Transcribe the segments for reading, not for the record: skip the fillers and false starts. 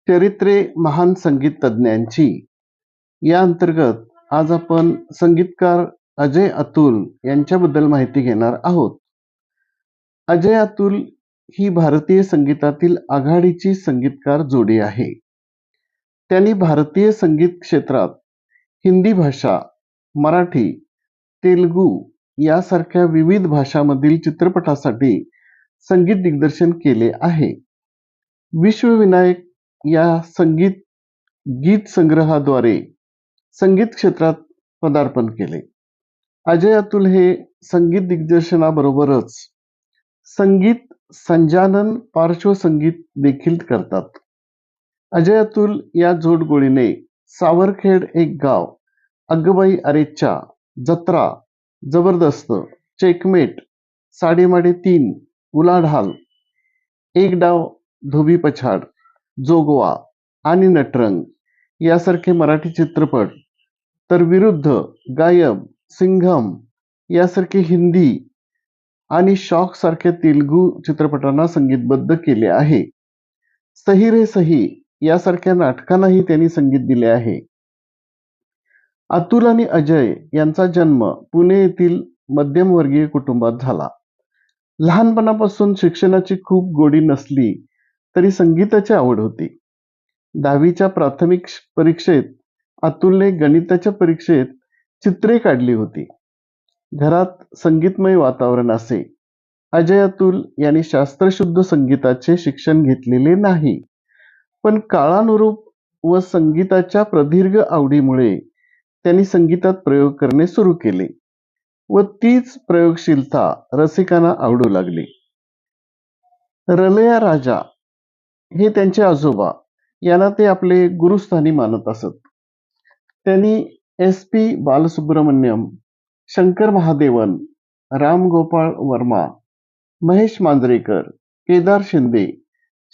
चरित्रे महान संगीत तज्ञांची या अंतर्गत आज आपण संगीतकार अजय अतुल यांच्याबद्दल माहिती घेणार आहोत. अजय अतुल ही भारतीय संगीतातील आघाडीची संगीतकार जोडी आहे. त्यांनी भारतीय संगीत क्षेत्रात हिंदी भाषा, मराठी, तेलुगू यासारख्या विविध भाषांमधील चित्रपटासाठी संगीत दिग्दर्शन केले आहे. विश्वविनायक या संगीत गीत संग्रहाद्वारे संगीत क्षेत्रात पदार्पण केले. अजय अतुल हे संगीत दिग्दर्शनाबरोबरच संगीत संजालन पार्श्वसंगीत देखील करतात. अजय अतुल या जोडगोळीने सावरखेड एक गाव, अग्गबाई अरेच्चा, जत्रा, जबरदस्त, चेकमेट, साडेमाडे तीन, उलाढाल, एक डाव धोबी पछाड, जोगवा आणि नटरंग यासारखे मराठी चित्रपट, तर विरुद्ध, गायब, सिंघम यासारखे हिंदी आणि शॉक सारख्या तेलुगू चित्रपटांना संगीतबद्ध केले आहे. सही रे सही यासारख्या नाटकांनाही त्यांनी संगीत दिले आहे. अतुल आणि अजय यांचा जन्म पुणे येथील मध्यमवर्गीय कुटुंबात झाला. लहानपणापासून शिक्षणाची खूप गोडी नसली तरी संगीताची आवड होती. 10वीच्या प्राथमिक परीक्षेत अतुलने गणिताच्या परीक्षेत चित्रे काढली होती. घरात संगीतमय वातावरण असे. अजय अतुल यांनी शास्त्रशुद्ध संगीताचे शिक्षण घेतलेले नाही, पण काळानुरूप व संगीताच्या प्रदीर्घ आवडीमुळे त्यांनी संगीतात प्रयोग करणे सुरू केले व तीच प्रयोगशीलता रसिकांना आवडू लागली. रलया राजा हे त्यांचे आजोबा यांना ते आपले गुरुस्थानी मानत असत. त्यांनी SP बालसुब्रमण्यम, शंकर महादेवन, राम गोपाळ वर्मा, महेश मांजरेकर, केदार शिंदे,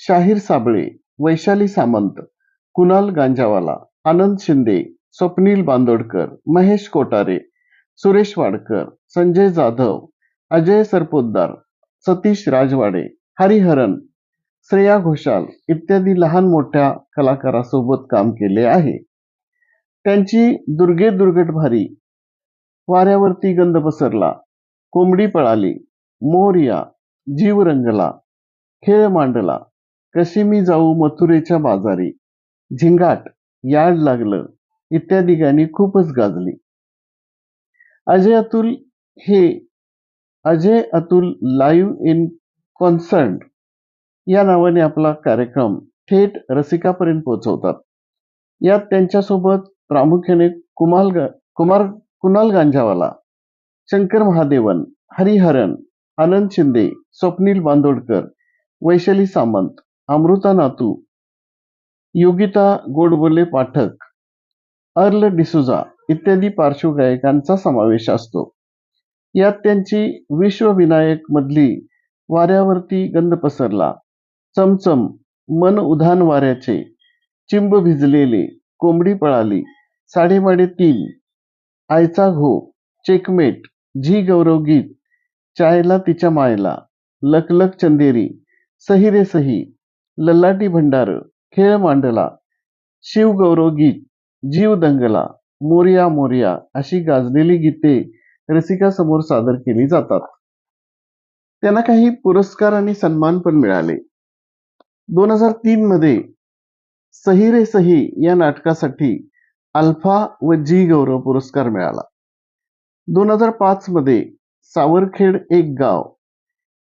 शाहीर साबळे, वैशाली सामंत, कुणाल गांजावाला, आनंद शिंदे, स्वप्नील बांदोडकर, महेश कोठारे, सुरेश वाडकर, संजय जाधव, अजय सरपोतदार, सतीश राजवाडे, हरिहरन, श्रेया घोषाल इत्यादी लहान मोठ्या कलाकारांसोबत काम केले आहे. त्यांची दुर्गे दुर्गट भारी, वाऱ्यावरती गंध पसरला, कोंबडी पळाली, मोरया, जीव रंगला, खेळ मांडला, कशी मी जाऊ मथुरेच्या बाजारी, झिंगाट, याड लागलं इत्यादी गाणी खूपच गाजली. Ajay Atul live in concert या नावाने आपला कार्यक्रम थेट रसिकापर्यंत पोहोचवतात. यात त्यांच्यासोबत प्रामुख्याने कुणाल गांजावाला, शंकर महादेवन, हरिहरन, आनंद शिंदे, स्वप्नील बांदोडकर, वैशाली सामंत, अमृता नातू, योगिता गोडबोले पाठक, अर्ल डिसुजा इत्यादी पार्श्वगायकांचा समावेश असतो. यात त्यांची विश्वविनायक मधली वाऱ्यावरती गंध पसरला, चमचम, मन उधाण वाऱ्याचे, चिंब भिजलेले, कोंबडी पळाली, साडेमाडे तीन, आयचा घो, चेकमेट, झी गौरव गीत, चायला तिच्या मायला, लकलक चंदेरी, सही रे सही, ललाटी भंडार, खेळ मांडला, शिव गौरव गीत, जीव दंगला, मोरया मोरया अशी गाजलेली गीते रसिकासमोर सादर केली जातात. त्यांना काही पुरस्कार आणि सन्मान पण मिळाले. 2003 मध्ये सही रे सही या नाटकासाठी अल्फा व जी गौरव पुरस्कार मिळाला. 2005 मध्ये सावरखेड एक गाव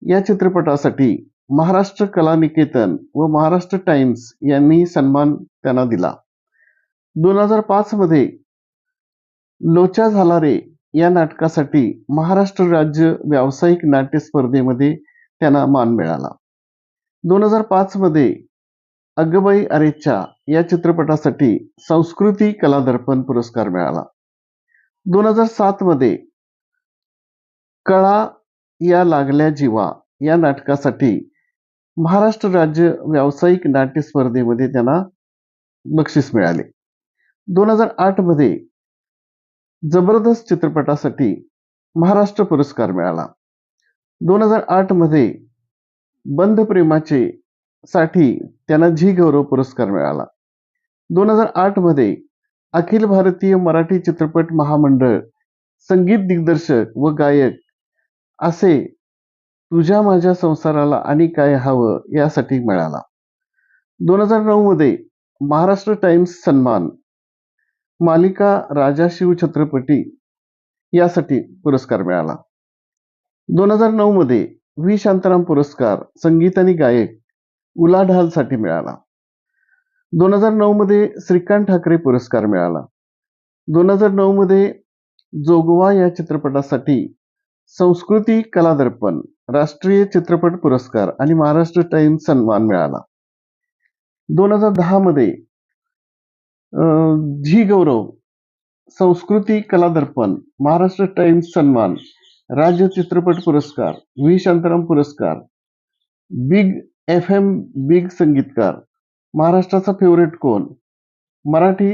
या चित्रपटासाठी महाराष्ट्र कला निकेतन व महाराष्ट्र टाइम्स यांनी सन्मान त्यांना दिला. 2005 मध्ये लोचा झाला रे या नाटकासाठी महाराष्ट्र राज्य व्यावसायिक नाट्य स्पर्धेमध्ये त्यांना मान मिळाला. 2005 मध्ये अग्गबाई अरेच्चा या चित्रपटासाठी संस्कृती कलादर्पण पुरस्कार मिळाला. 2007 मध्ये कळा या लागल्या जीवा या नाटकासाठी महाराष्ट्र राज्य व्यावसायिक नाट्य स्पर्धेमध्ये त्यांना बक्षीस मिळाले. 2008 मध्ये जबरदस्त चित्रपटासाठी महाराष्ट्र पुरस्कार मिळाला. 2008 मध्ये बंध प्रेमाचे साठी त्यांना झी गौरव पुरस्कार मिळाला. 2008 मध्ये अखिल भारतीय मराठी चित्रपट महामंडळ संगीत दिग्दर्शक व गायक असे तुझ्या माझ्या संसाराला आणि काय हवं यासाठी मिळाला. 2009 मध्ये महाराष्ट्र टाइम्स सन्मान मालिका राजा शिव छत्रपती यासाठी पुरस्कार मिळाला. 2009 मध्ये व्ही शांताराम पुरस्कार संगीत आणि गायक उलाढाल साठी मिळाला. 2009 मध्ये श्रीकांत ठाकरे पुरस्कार मिळाला. 2009 मध्ये जोगवा या चित्रपटासाठी संस्कृती कला दर्पण राष्ट्रीय चित्रपट पुरस्कार आणि महाराष्ट्र टाइम्स सन्मान मिळाला. 2010 मध्ये झी गौरव संस्कृती कला दर्पण महाराष्ट्र टाइम्स सन्मान राज्य चित्रपट पुरस्कार व्ही शांताराम पुरस्कार बिग FM बिग संगीतकार महाराष्ट्राचा फेवरेट कोण मराठी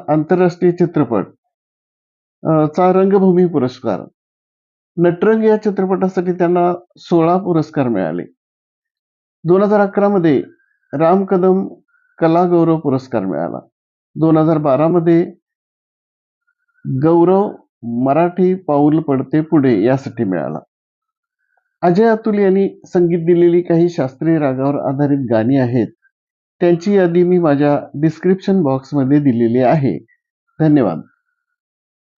आंतरराष्ट्रीय चित्रपट चा रंगभूमी पुरस्कार नटरंग या चित्रपटासाठी त्यांना 16 पुरस्कार मिळाले. 2011 मध्ये राम कदम कला गौरव पुरस्कार मिळाला. 2012 मध्ये गौरव मराठी पाऊल पडते पुढे यासाठी मिळाला. अजय अतुल यांनी संगीत दिलेली काही शास्त्रीय रागावर आधारित गाणी आहेत. त्यांची यादी मी माझ्या डिस्क्रिप्शन बॉक्समध्ये दिलेली आहे. धन्यवाद.